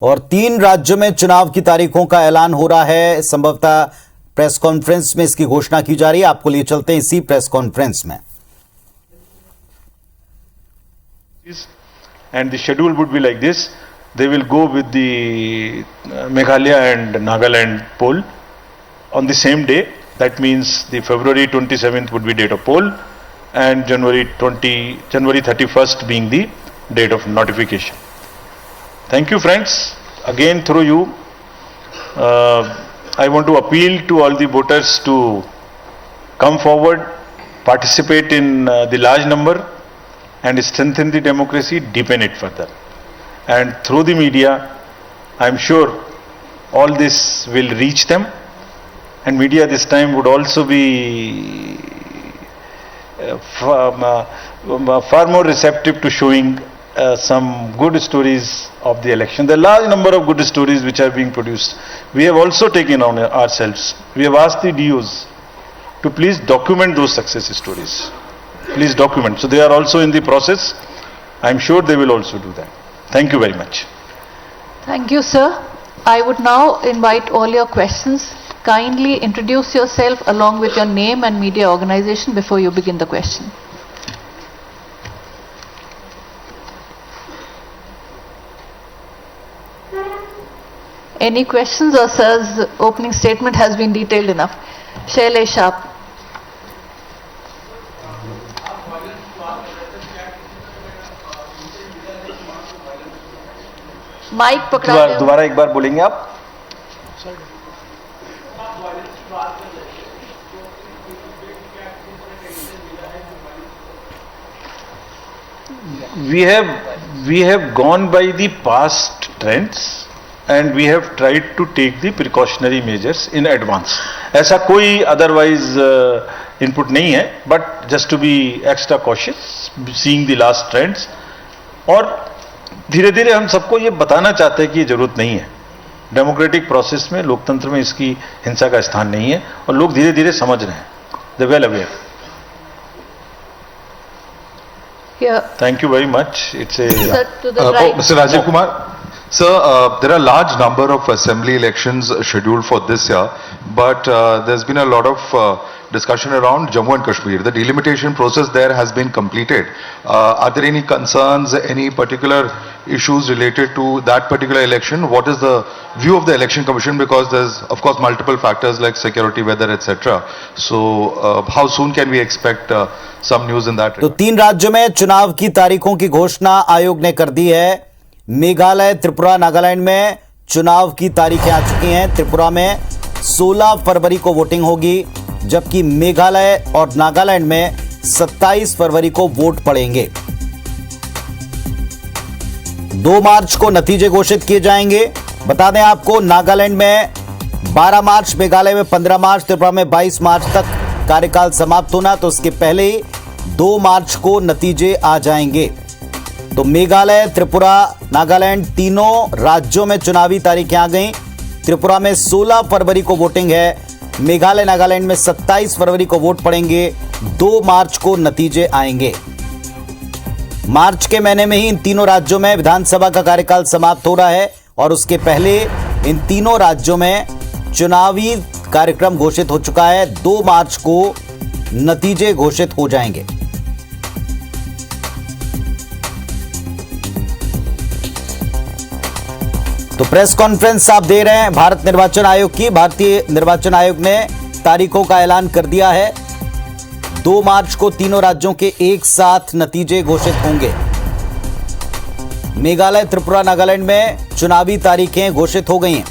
और 3 राज्यों में चुनाव की तारीखों का ऐलान हो रहा है। संभवतः प्रेस कॉन्फ्रेंस में इसकी घोषणा की जा रही है। आपको लिए चलते हैं इसी प्रेस कॉन्फ्रेंस में। And the schedule would be like this. They will go with the Meghalaya and Nagaland poll on the same day. That means the February 27th would be date of poll and January 31st being the date of notification. Thank you, friends. Again, through you, I want to appeal to all the voters to come forward, participate in the large number and strengthen the democracy, deepen it further. And through the media, I am sure all this will reach them. And media this time would also be far more receptive to showing some good stories of the election. There are large number of good stories which are being produced. We have also taken on ourselves. We have asked the DOs to please document those success stories. Please document. So they are also in the process. I am sure they will also do that. Thank you very much. Thank you, sir. I would now invite all your questions. Kindly introduce yourself along with your name and media organization before you begin the question. Any questions, or sir's opening statement has been detailed enough? Shailesh Sharp. Mic पकड़ा दोबारा एक बार बोलेंगे आप? We have gone by the past trends and we have tried to take the precautionary measures in advance. ऐसा कोई otherwise input नहीं है, but just to be extra cautious, seeing the last trends. और धीरे धीरे हम सबको ये बताना चाहते हैं कि ये जरूरत नहीं है। डेमोक्रेटिक प्रोसेस में, लोकतंत्र में इसकी हिंसा का स्थान नहीं है और लोग धीरे धीरे समझ रहे हैं। They well aware. Thank you very much. It's a Mr. Rajiv Kumar. Sir, there are large number of assembly elections scheduled for this year, but there's been a lot of discussion around Jammu and Kashmir. The delimitation process there has been completed. Are there any concerns, any particular issues related to that particular election? What is the view of the Election Commission? Because there's, of course, multiple factors like security, weather, etc. So, how soon can we expect some news in that regard? तो 3 राज्यों में चुनाव की तारीखों की घोषणा आयोग ने कर दी है। मेघालय, त्रिपुरा, नागालैंड में चुनाव की तारीखें आ चुकी हैं। त्रिपुरा में 16 फरवरी को वोटिंग होगी, जबकि मेघालय और नागालैंड में 27 फरवरी को वोट पड़ेंगे। 2 मार्च को नतीजे घोषित किए जाएंगे। बता दें आपको, नागालैंड में 12 मार्च, मेघालय में 15 मार्च, त्रिपुरा में 22 मार्च तक कार्यकाल समाप्त होना, तो उसके पहले ही 2 मार्च को नतीजे आ जाएंगे। तो मेघालय, त्रिपुरा, नागालैंड तीनों राज्यों में चुनावी तारीखें आ गई। त्रिपुरा में 16 फरवरी को वोटिंग है, मेघालय, नागालैंड में 27 फरवरी को वोट पड़ेंगे, 2 मार्च को नतीजे आएंगे। मार्च के महीने में ही इन तीनों राज्यों में विधानसभा का कार्यकाल समाप्त हो रहा है और उसके पहले इन तीनों राज्यों में चुनावी कार्यक्रम घोषित हो चुका है। 2 मार्च को नतीजे घोषित हो जाएंगे। तो प्रेस कॉन्फ्रेंस आप दे रहे हैं भारत निर्वाचन आयोग की। भारतीय निर्वाचन आयोग ने तारीखों का ऐलान कर दिया है। 2 मार्च को तीनों राज्यों के एक साथ नतीजे घोषित होंगे। मेघालय, त्रिपुरा, नागालैंड में चुनावी तारीखें घोषित हो गई हैं।